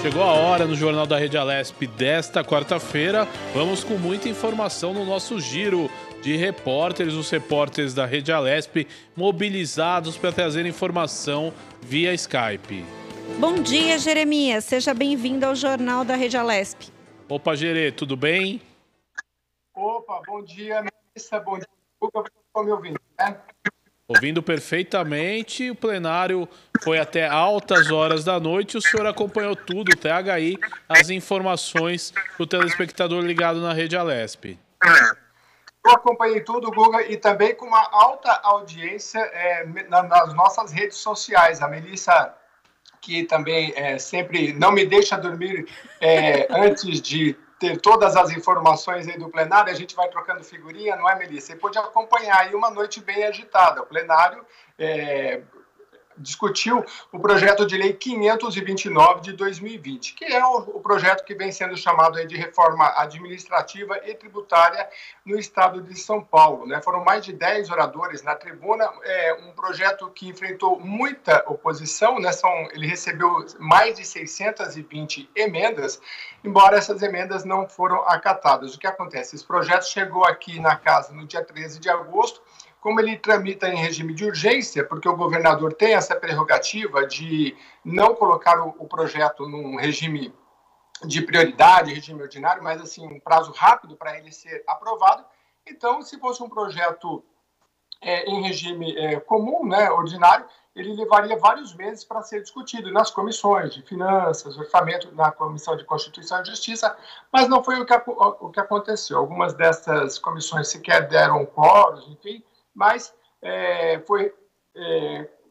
Chegou a hora no Jornal da Rede Alesp desta quarta-feira. Vamos com muita informação no nosso giro de repórteres, os repórteres da Rede Alesp mobilizados para trazer informação via Skype. Bom dia, Jeremias. Seja bem-vindo ao Jornal da Rede Alesp. Opa, Gerê, tudo bem? Opa, bom dia, Melissa. Bom dia, Lucas. Estão me ouvindo, né? Ouvindo perfeitamente, o plenário foi até altas horas da noite. O senhor acompanhou tudo, traga aí as informações para o telespectador ligado na Rede Alesp. Eu acompanhei tudo, Guga, e também com uma alta audiência nas nossas redes sociais. A Melissa, que também sempre não me deixa dormir antes de ter todas as informações aí do plenário, a gente vai trocando figurinha, não é, Melissa? Você pôde acompanhar aí uma noite bem agitada. O plenário discutiu o projeto de lei 529 de 2020, que é o projeto que vem sendo chamado aí de reforma administrativa e tributária no estado de São Paulo, né? Foram mais de 10 oradores na tribuna, um projeto que enfrentou muita oposição, né? Ele recebeu mais de 620 emendas, embora essas emendas não foram acatadas. O que acontece? Esse projeto chegou aqui na casa no dia 13 de agosto, como ele tramita em regime de urgência, porque o governador tem essa prerrogativa de não colocar o projeto num regime de prioridade, regime ordinário, mas assim, um prazo rápido para ele ser aprovado. Então, se fosse um projeto em regime comum, né, ordinário, ele levaria vários meses para ser discutido nas comissões de finanças, orçamento, na Comissão de Constituição e Justiça, mas não foi o que aconteceu. Algumas dessas comissões sequer deram quórum, enfim, mas foi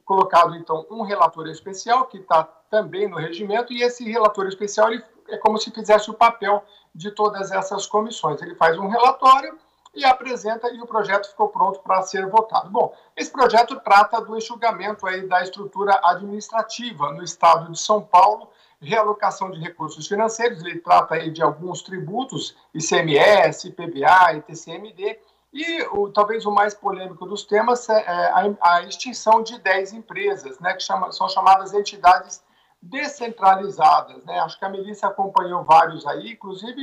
colocado, então, um relator especial, que está também no regimento, e esse relator especial ele é como se fizesse o papel de todas essas comissões. Ele faz um relatório e apresenta, e o projeto ficou pronto para ser votado. Bom, esse projeto trata do enxugamento aí da estrutura administrativa no estado de São Paulo, realocação de recursos financeiros, ele trata aí de alguns tributos, ICMS, IPVA, ITCMD, e talvez o mais polêmico dos temas é a extinção de 10 empresas, né, que são chamadas entidades descentralizadas, né? Acho que a Melissa acompanhou vários aí, inclusive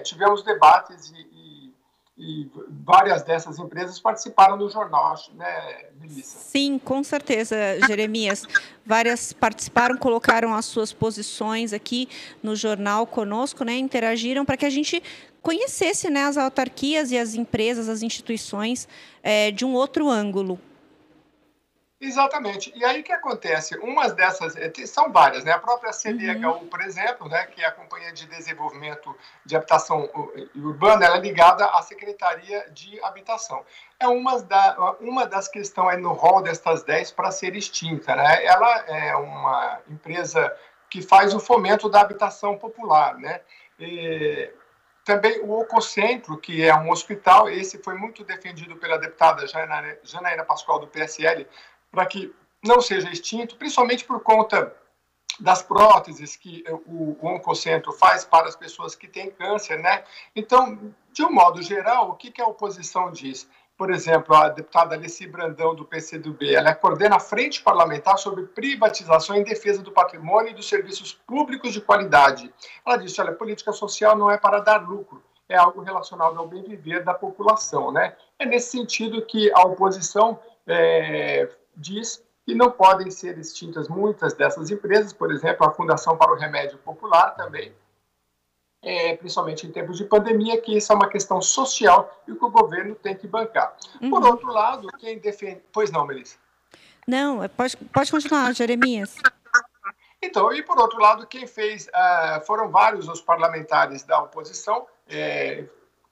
tivemos debates e várias dessas empresas participaram do jornal, acho, né, Melissa? Sim, com certeza, Jeremias. Várias participaram, colocaram as suas posições aqui no jornal conosco, né, interagiram para que a gente conhecesse, né, as autarquias e as empresas, as instituições de um outro ângulo. Exatamente. E aí o que acontece? Umas dessas, são várias, né? A própria CDHU, por exemplo, né, que é a Companhia de Desenvolvimento de Habitação Urbana, ela é ligada à Secretaria de Habitação. É uma das que estão aí no rol destas 10 para ser extinta, né? Ela é uma empresa que faz o fomento da habitação popular, né? Também o Ococentro, que é um hospital, esse foi muito defendido pela deputada Janaína Pascoal, do PSL, para que não seja extinto, principalmente por conta das próteses que o Oncocentro faz para as pessoas que têm câncer, né? Então, de um modo geral, o que a oposição diz? Por exemplo, a deputada Alessi Brandão, do PCdoB, ela coordena a Frente Parlamentar sobre privatização em defesa do patrimônio e dos serviços públicos de qualidade. Ela disse, olha, política social não é para dar lucro, é algo relacionado ao bem-viver da população, né? É nesse sentido que a oposição diz que não podem ser extintas muitas dessas empresas, por exemplo, a Fundação para o Remédio Popular também, principalmente em tempos de pandemia, que isso é uma questão social e que o governo tem que bancar. Por outro lado, quem defende... Pois não, Melissa? Não, pode continuar, Jeremias. Então, e por outro lado, quem fez... foram vários os parlamentares da oposição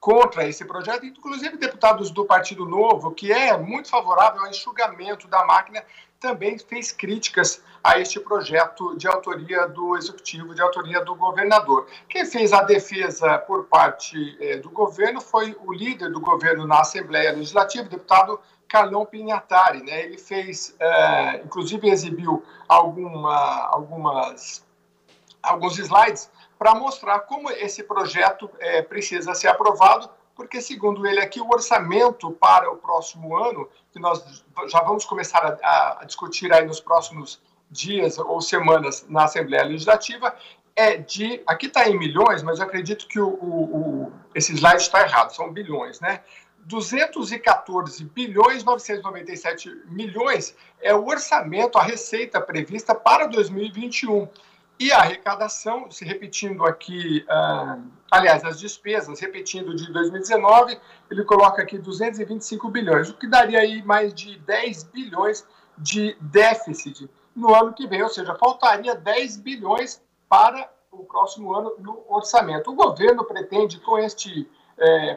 contra esse projeto, inclusive deputados do Partido Novo, que é muito favorável ao enxugamento da máquina, também fez críticas a este projeto de autoria do Executivo, de autoria do governador. Quem fez a defesa por parte do governo foi o líder do governo na Assembleia Legislativa, o deputado Carlão Pinhatari, né? Ele fez, inclusive exibiu alguns slides para mostrar como esse projeto precisa ser aprovado, porque, segundo ele aqui, o orçamento para o próximo ano, que nós já vamos começar a discutir aí nos próximos dias ou semanas na Assembleia Legislativa, aqui está em milhões, mas eu acredito que esse slide está errado, são bilhões, né? 214 bilhões 997 milhões é o orçamento, a receita prevista para 2021. E a arrecadação, se repetindo aqui, aliás, as despesas, repetindo de 2019, ele coloca aqui 225 bilhões, o que daria aí mais de 10 bilhões de déficit no ano que vem, ou seja, faltaria 10 bilhões para o próximo ano no orçamento. O governo pretende, com este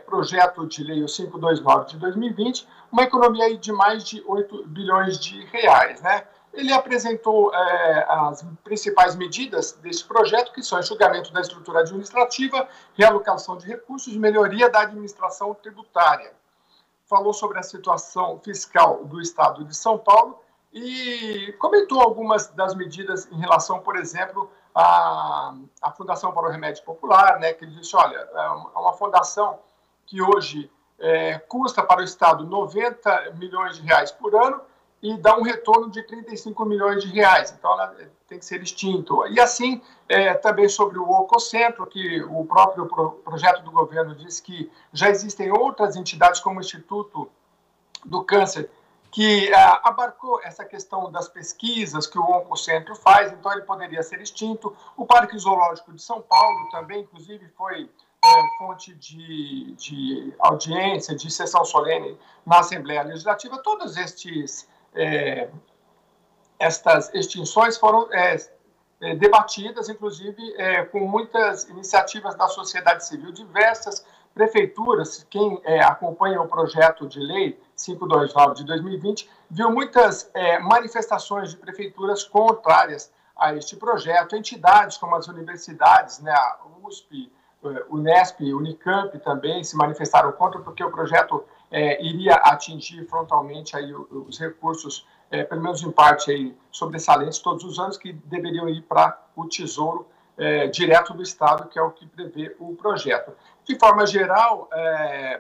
projeto de lei, o 529 de 2020, uma economia aí de mais de 8 bilhões de reais, né? Ele apresentou as principais medidas desse projeto, que são enxugamento da estrutura administrativa, realocação de recursos, melhoria da administração tributária. Falou sobre a situação fiscal do estado de São Paulo e comentou algumas das medidas em relação, por exemplo, à Fundação para o Remédio Popular, né, que ele disse, olha, é uma fundação que hoje custa para o estado 90 milhões de reais por ano, e dá um retorno de 35 milhões de reais. Então, ela tem que ser extinto. E assim, também sobre o Ococentro, que o próprio projeto do governo diz que já existem outras entidades, como o Instituto do Câncer, que abarcou essa questão das pesquisas que o Oncocentro faz, então ele poderia ser extinto. O Parque Zoológico de São Paulo também, inclusive, foi fonte de audiência, de sessão solene na Assembleia Legislativa. Todos estas extinções foram debatidas, inclusive com muitas iniciativas da sociedade civil, diversas prefeituras. Quem acompanha o projeto de lei 529 de 2020 viu muitas manifestações de prefeituras contrárias a este projeto, entidades como as universidades, né, a USP, Unesp, Unicamp também se manifestaram contra, porque o projeto iria atingir frontalmente aí os recursos, pelo menos em parte aí, sobressalentes, todos os anos, que deveriam ir para o Tesouro direto do Estado, que é o que prevê o projeto. De forma geral,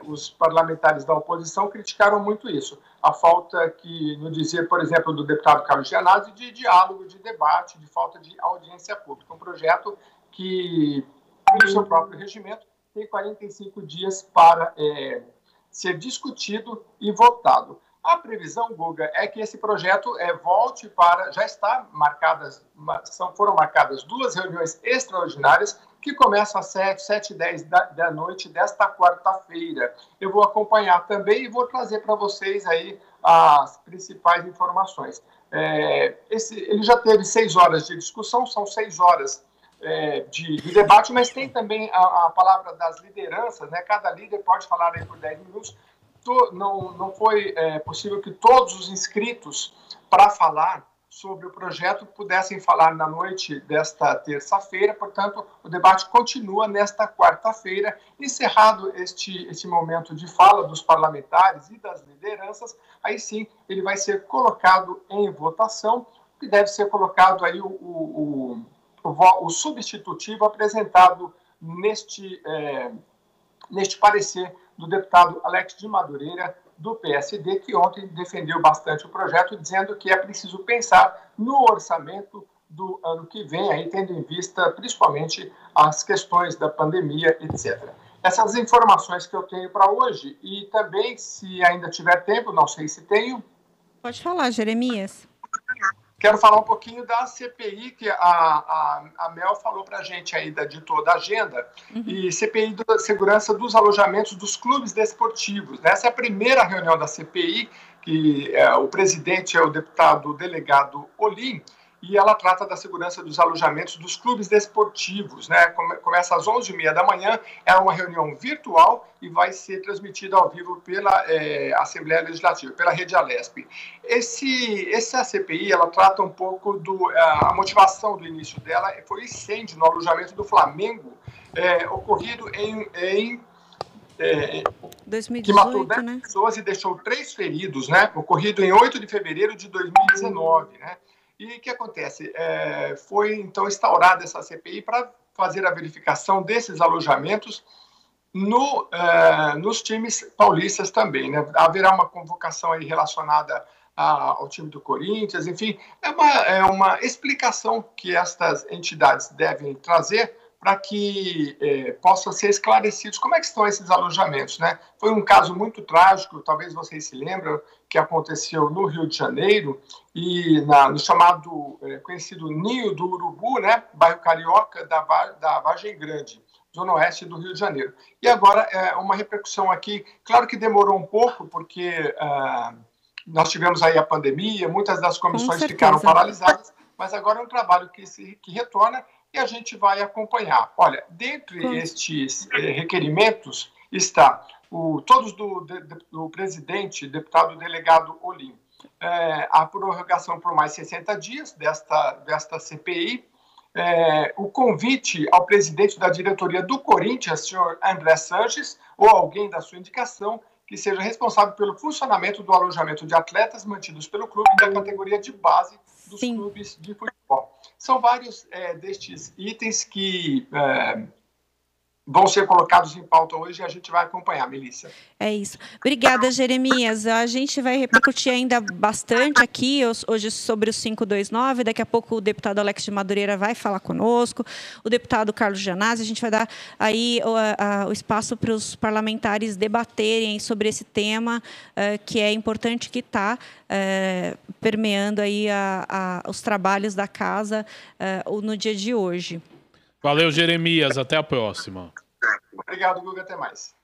os parlamentares da oposição criticaram muito isso. A falta que, no dizer, por exemplo, do deputado Carlos Gianazzi, de diálogo, de debate, de falta de audiência pública. Um projeto que, no seu próprio regimento, tem 45 dias para ser discutido e votado. A previsão, Guga, é que esse projeto volte para... Já está marcadas, foram marcadas 2 reuniões extraordinárias que começam às 7h10 da noite desta quarta-feira. Eu vou acompanhar também e vou trazer para vocês aí as principais informações. Ele já teve 6 horas de discussão, são 6 horas de debate, mas tem também a palavra das lideranças, né? Cada líder pode falar aí por 10 minutos. Não foi possível que todos os inscritos para falar sobre o projeto pudessem falar na noite desta terça-feira, portanto, o debate continua nesta quarta-feira. Encerrado este momento de fala dos parlamentares e das lideranças, aí sim ele vai ser colocado em votação, que deve ser colocado aí o substitutivo apresentado neste parecer do deputado Alex de Madureira, do PSD, que ontem defendeu bastante o projeto, dizendo que é preciso pensar no orçamento do ano que vem, aí tendo em vista principalmente as questões da pandemia, etc. Essas informações que eu tenho para hoje, e também, se ainda tiver tempo, não sei se tenho... Pode falar, Jeremias. Quero falar um pouquinho da CPI, que a Mel falou para a gente ainda de toda a agenda, e CPI da segurança dos alojamentos dos clubes desportivos. Essa é a primeira reunião da CPI, que o presidente é o deputado delegado Olim, e ela trata da segurança dos alojamentos dos clubes desportivos, né? Começa às 11h30 da manhã, é uma reunião virtual e vai ser transmitida ao vivo pela Assembleia Legislativa, pela Rede Alesp. Essa CPI, ela trata um pouco a motivação do início dela, foi o incêndio no alojamento do Flamengo, ocorrido em 2018, que matou 10 né? pessoas e deixou 3 feridos, né? Ocorrido em 8 de fevereiro de 2019, né? E o que acontece? Foi, então, instaurada essa CPI para fazer a verificação desses alojamentos nos times paulistas também, né? Haverá uma convocação aí relacionada ao time do Corinthians, enfim, é uma explicação que estas entidades devem trazer para que possam ser esclarecidos como é que estão esses alojamentos, né? Foi um caso muito trágico, talvez vocês se lembram, que aconteceu no Rio de Janeiro, e no chamado, conhecido Ninho do Urubu, né? Bairro Carioca da Vargem Grande, zona oeste do Rio de Janeiro. E agora, uma repercussão aqui, claro que demorou um pouco, porque nós tivemos aí a pandemia, muitas das comissões ficaram paralisadas, mas agora é um trabalho que retorna e a gente vai acompanhar. Olha, dentre estes requerimentos está todos do presidente, deputado delegado Olim, a prorrogação por mais 60 dias desta CPI, o convite ao presidente da diretoria do Corinthians, senhor André Sanches, ou alguém da sua indicação, que seja responsável pelo funcionamento do alojamento de atletas mantidos pelo clube da categoria de base dos clubes de futebol. São vários destes itens que vão ser colocados em pauta hoje e a gente vai acompanhar, Melissa. É isso. Obrigada, Jeremias. A gente vai repercutir ainda bastante aqui hoje sobre o 529. Daqui a pouco o deputado Alex de Madureira vai falar conosco, o deputado Carlos Gianazzi. A gente vai dar aí o espaço para os parlamentares debaterem sobre esse tema, que é importante, que está permeando aí os trabalhos da casa no dia de hoje. Valeu, Jeremias. Até a próxima. Obrigado, Guga. Até mais.